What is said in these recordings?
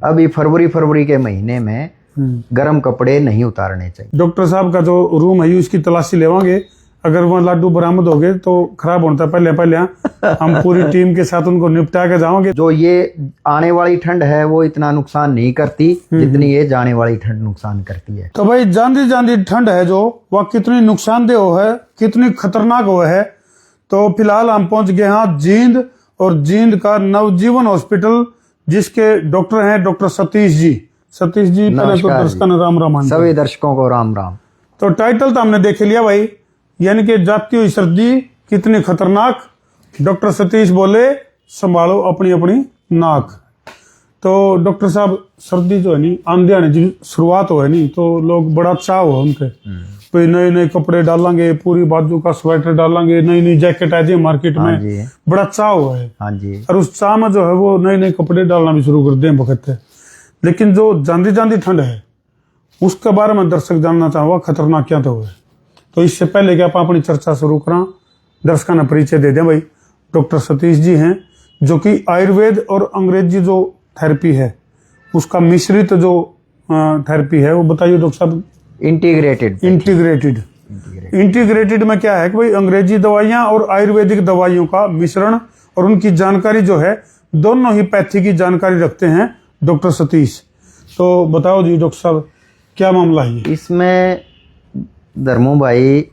अभी फरवरी के महीने में गर्म कपड़े नहीं उतारने चाहिए। डॉक्टर साहब का जो रूम है उसकी तलाशी लेवांगे, अगर वहाँ लाडू बरामद हो गए तो खराब होता पहले हम पूरी टीम के साथ उनको निपटा के जाओगे। जो ये आने वाली ठंड है वो इतना नुकसान नहीं करती जितनी ये जाने वाली ठंड नुकसान करती है। तो भाई जांदी जांदी ठंड है जो वह कितनी नुकसानदेह हो है, कितनी खतरनाक हो है। तो फिलहाल हम पहुंच गए हैं जींद, और जींद का नवजीवन हॉस्पिटल जिसके डॉक्टर हैं डॉक्टर सतीश जी। सतीश जी पहले तो दर्शकों ने राम राम, सभी दर्शकों को राम राम। तो टाइटल तो हमने देख लिया भाई, यानी कि जाती हुई सर्दी कितनी खतरनाक। डॉक्टर सतीश बोले संभालो अपनी अपनी नाक। तो डॉक्टर साहब सर्दी जो है नी आंधी आने की शुरुआत हो है नी, तो लोग बड़ा चाह हो उनके भाई नए नए कपड़े डालेंगे, पूरी बाजू का स्वेटर डालेंगे, नई नई जैकेट आ जाए मार्केट में, बड़ा चाह हुआ है। हाँ जी। और उस चाह में जो है वो नए नए कपड़े डालना भी शुरू कर दें वक्त है। लेकिन जो जांदी जांदी ठंड है उसके बारे में दर्शक जानना चाहूँगा खतरनाक क्या तो है। तो इससे पहले कि आप अपनी चर्चा शुरू करा, दर्शकों ने परिचय दे दें भाई। डॉक्टर सतीश जी हैं जो कि आयुर्वेद और अंग्रेजी जो थेरेपी है उसका मिश्रित जो थेरेपी है वो बताइए डॉक्टर साहब। इंटीग्रेटेड में क्या है कि भाई अंग्रेजी दवाइयाँ और आयुर्वेदिक दवाइयों का मिश्रण, और उनकी जानकारी जो है दोनों ही पैथी की जानकारी रखते हैं डॉक्टर सतीश। तो बताओ जी डॉक्टर साहब क्या मामला है इसमें। धर्मो भाई,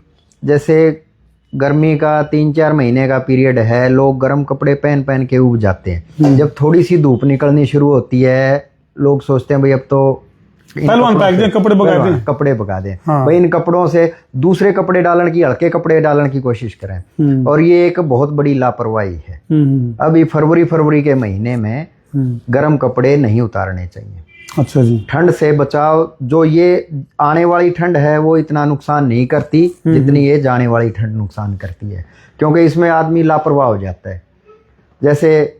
जैसे गर्मी का 3-4 महीने का पीरियड है, लोग गर्म कपड़े पहन पहन के उब जाते हैं। जब थोड़ी सी धूप निकलनी शुरू होती है लोग सोचते हैं भाई अब तो कपड़े पका दें। हाँ। भाई इन कपड़ों से दूसरे कपड़े डालने की, हल्के कपड़े डालने की कोशिश करें, और ये एक बहुत बड़ी लापरवाही है। अभी फरवरी के महीने में गर्म कपड़े नहीं उतारने चाहिए। अच्छा जी। ठंड से बचाव, जो ये आने वाली ठंड है वो इतना नुकसान नहीं करती जितनी ये जाने वाली ठंड नुकसान करती है, क्योंकि इसमें आदमी लापरवाह हो जाता है। जैसे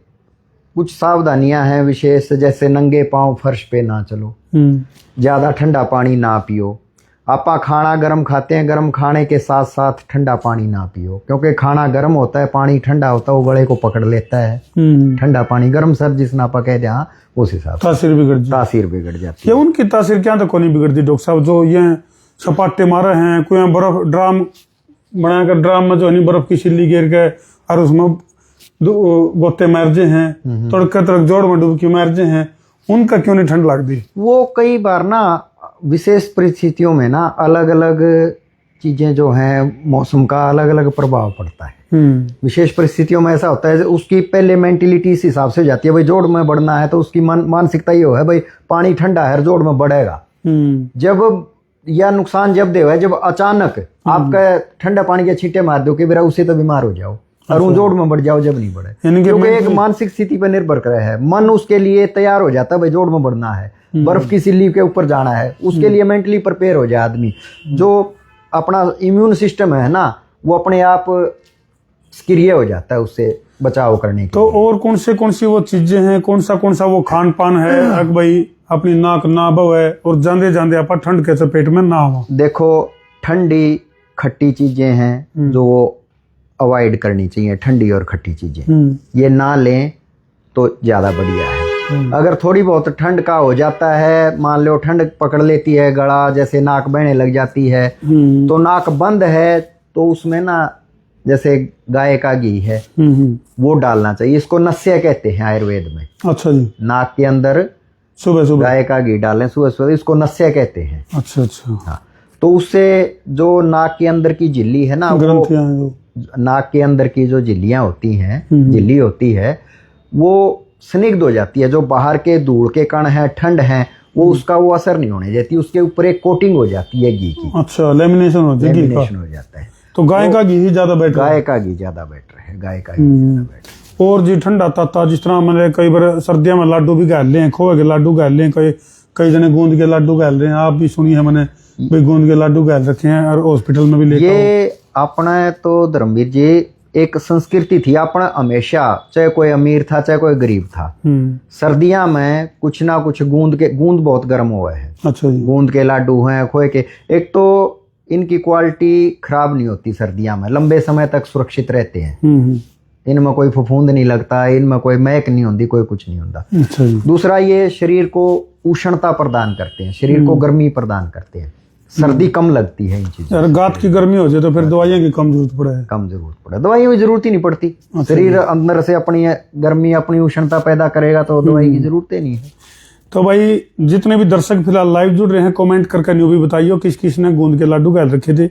कुछ सावधानियां हैं विशेष, जैसे नंगे पांव फर्श पे ना चलो, ज्यादा ठंडा पानी ना पियो। आपा खाना गर्म खाते हैं, गर्म खाने के साथ साथ ठंडा पानी ना पियो, क्योंकि खाना गर्म होता है, पानी ठंडा होता है, वो गले को पकड़ लेता है। ठंडा पानी गर्म सर जिसना आपा कहते हैं उस हिसाब से तासीर बिगड़ जाती है। उनकी तासीर क्या तो कोई नहीं बिगड़ती डॉक्टर साहब। जो ये सपाटे मारे हैं, कोई बर्फ ड्राम बनाकर, ड्राम में जो है बर्फ की सिल्ली गिर के और उसमें गोते मारजे हैं, तड़के तड़क जोड़ में डुबकी मारजे हैं, उनका क्यों नहीं ठंड लगती? वो कई बार ना विशेष परिस्थितियों में ना अलग अलग चीजें जो हैं, मौसम का अलग अलग प्रभाव पड़ता है। विशेष परिस्थितियों में ऐसा होता है, उसकी पहले मेंटेलिटी इस हिसाब से हो जाती है भाई जोड़ में बढ़ना है, तो उसकी मानसिकता ये है भाई पानी ठंडा है जोड़ में बढ़ेगा। जब या नुकसान जब दे जब अचानक आपका ठंडा पानी के छींटे मार दो कि मेरा उससे तो बीमार हो जाओ और वो जोड़ में बढ़ जाओ जब नहीं बढ़े, क्योंकि एक मानसिक स्थिति पर निर्भर करे है। मन उसके लिए तैयार हो जाता है भाई जोड़ में बढ़ना है, बर्फ की सिल्ली के ऊपर जाना है, उसके लिए मेंटली प्रिपेयर हो जाए आदमी। जो अपना इम्यून सिस्टम है ना वो अपने आप सक्रिय हो जाता है उससे बचाव करने के तो लिए। और कौन सी वो चीजें हैं, कौन सा वो खान पान है भाई अपनी नाक ना बवे और जांदे जांदे आप ठंड के चपेट में ना हो? देखो ठंडी खट्टी चीजें हैं जो वो अवॉइड करनी चाहिए, ठंडी और खट्टी चीजें ये ना लें तो ज्यादा बढ़िया है। अगर थोड़ी बहुत ठंड का हो जाता है, मान लो ठंड पकड़ लेती है गला, जैसे नाक बहने लग जाती है, तो नाक बंद है तो उसमें ना जैसे गाय का घी है वो डालना चाहिए। इसको नस्य कहते हैं आयुर्वेद में। अच्छा जी। नाक के अंदर सुबह गाय का घी डालें सुबह, इसको नस्य कहते हैं। अच्छा। हाँ, तो उससे जो नाक के अंदर की झिल्ली है ना, वो नाक के अंदर की जो झिल्लियां होती हैं, झिल्ली होती है, वो स्निग्ध हो जाती है। जो बाहर के धूल के कण हैं, ठंड है, वो उसका वो असर नहीं होने देती, उसके ऊपर एक कोटिंग हो जाती है घी की। अच्छा, लेमिनेशन हो जाता है। तो गाय का घी ही ज्यादा बेटर? गाय का घी ज्यादा बेटर है, गाय का घी ज्यादा बेटर। और जी ठंडा ताता, जिस तरह मैंने कई बार सर्दियों में लाडू भी गाल लें, खोए के लाडू गाल लें, कई जने गूंद के लाडू गाल रहे हैं, आप भी सुनी है मैंने भाई गूंद के लाडू गाल रखे हैं और हॉस्पिटल में भी लेके। ये अपना तो धर्मवीर जी एक संस्कृति थी अपना, हमेशा चाहे कोई अमीर था चाहे कोई गरीब था, सर्दियां में कुछ ना कुछ गूंद बहुत गर्म हुआ है। अच्छा जी। गूंद के लाडू हैं, खोए के, एक तो इनकी क्वालिटी खराब नहीं होती सर्दियां में, लंबे समय तक सुरक्षित रहते हैं। इनमें कोई फफूंद नहीं लगता, इनमें कोई महक नहीं होती, कोई कुछ नहीं होता। अच्छा जी। दूसरा, ये शरीर को उष्णता प्रदान करते हैं, शरीर को गर्मी प्रदान करते हैं, सर्दी कम लगती है इन चीजों। अगर गात की गर्मी हो जाए तो फिर दवाइयाँ की कम जरूरत पड़े। कम जरूरत पड़े, दवाइयों की जरूरत ही नहीं पड़ती। शरीर अंदर से अपनी गर्मी, अपनी उष्णता पैदा करेगा तो दवाई की जरूरत ही नहीं है। तो भाई जितने भी दर्शक फिलहाल लाइव जुड़ रहे हैं, कमेंट करके न्यू भी बताइए किस किस ने गूंद के लड्डू गाल रखे थे,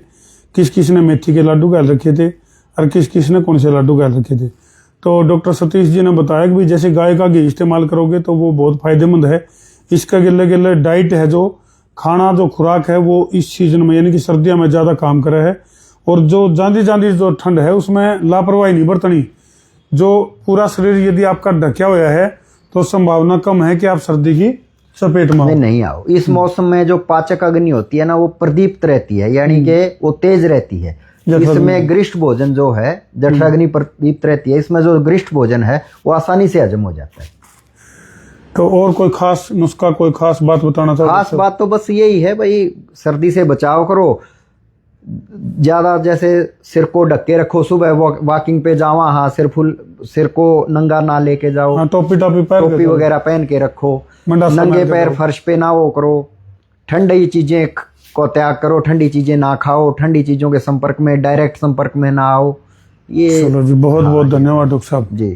किस किस ने मेथी के लड्डू गाल रखे थे, और किस किस ने कौन से लड्डू गाल रखे थे। तो डॉक्टर सतीश जी ने बताया कि जैसे गाय का घी इस्तेमाल करोगे तो वो बहुत फायदेमंद है। इसका गिले गिले डाइट है, जो खाना जो खुराक है वो इस सीजन में यानी कि सर्दियों में ज़्यादा काम करे है। और जो जांदी जांदी जो ठंड है उसमें लापरवाही नहीं बरतनी। जो पूरा शरीर यदि आपका ढका हुआ है तो संभावना कम है कि आप सर्दी की चपेट में नहीं आओ। इस मौसम में जो पाचक अग्नि होती है ना, वो प्रदीप्त रहती है, यानी कि वो तेज रहती है। इसमें गरिष्ठ भोजन जो है, जठराग्नि प्रदीप्त रहती है, इसमें जो गरिष्ठ भोजन है वो आसानी से हजम हो जाता है। तो और कोई खास नुस्खा, कोई खास बात बताना चाहो? खास बात तो बस यही है भाई, सर्दी से बचाव करो। ज्यादा जैसे सिर को ढक के रखो, सुबह वॉकिंग पे जावा, हाँ सिर को नंगा ना लेके जाओ। हाँ, टोपी टोपी वगैरह पहन के रखो। नंगे पैर फर्श पे ना वो करो। ठंडी चीजें को त्याग करो, ठंडी चीजें ना खाओ, ठंडी चीजों के संपर्क में, डायरेक्ट संपर्क में ना आओ। ये चलो जी, बहुत बहुत धन्यवाद डॉक्टर साहब जी।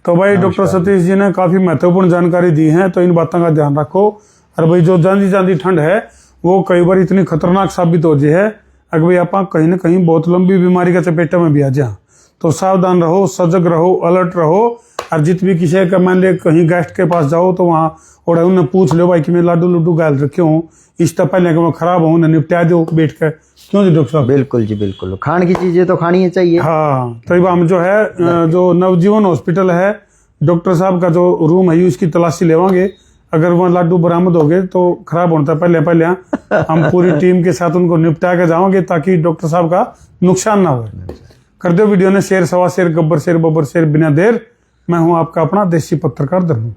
तो भाई डॉक्टर सतीश जी ने काफी महत्वपूर्ण जानकारी दी है, तो इन बातों का ध्यान रखो। और भाई जो जांदी जांदी ठंड है वो कई बार इतनी खतरनाक साबित हो जाए है, अगर भाई आप कहीं ना कहीं बहुत लंबी बीमारी का चपेटा में भी आ जा, तो सावधान रहो, सजग रहो, अलर्ट रहो। और जित भी किसी का मान ले कहीं गेस्ट के पास जाओ तो वहाँ और उन्हें पूछ लो भाई कि मैं लाडू लुड्डू गाल रखे हूँ, इस तरह पहले कि मैं खराब हूँ, उन्हें निपटा दो बैठ कर। क्यों जी डॉक्टर साहब? बिल्कुल जी, बिल्कुल। खाने की चीजें तो खानी ही चाहिए। हाँ, तो हम जो है जो नवजीवन हॉस्पिटल है, डॉक्टर साहब का जो रूम है उसकी तलाशी लेवांगे। अगर वहाँ लाडू बरामद हो गए तो खराब होने था पहले हम पूरी टीम के साथ उनको निपटा के जाओगे ताकि डॉक्टर साहब का नुकसान ना हो। कर दो वीडियो ने शेयर, सवा share, Gabbar share, Babbar share, बिना देर। मैं हूं आपका अपना देसी पत्रकार धर्म।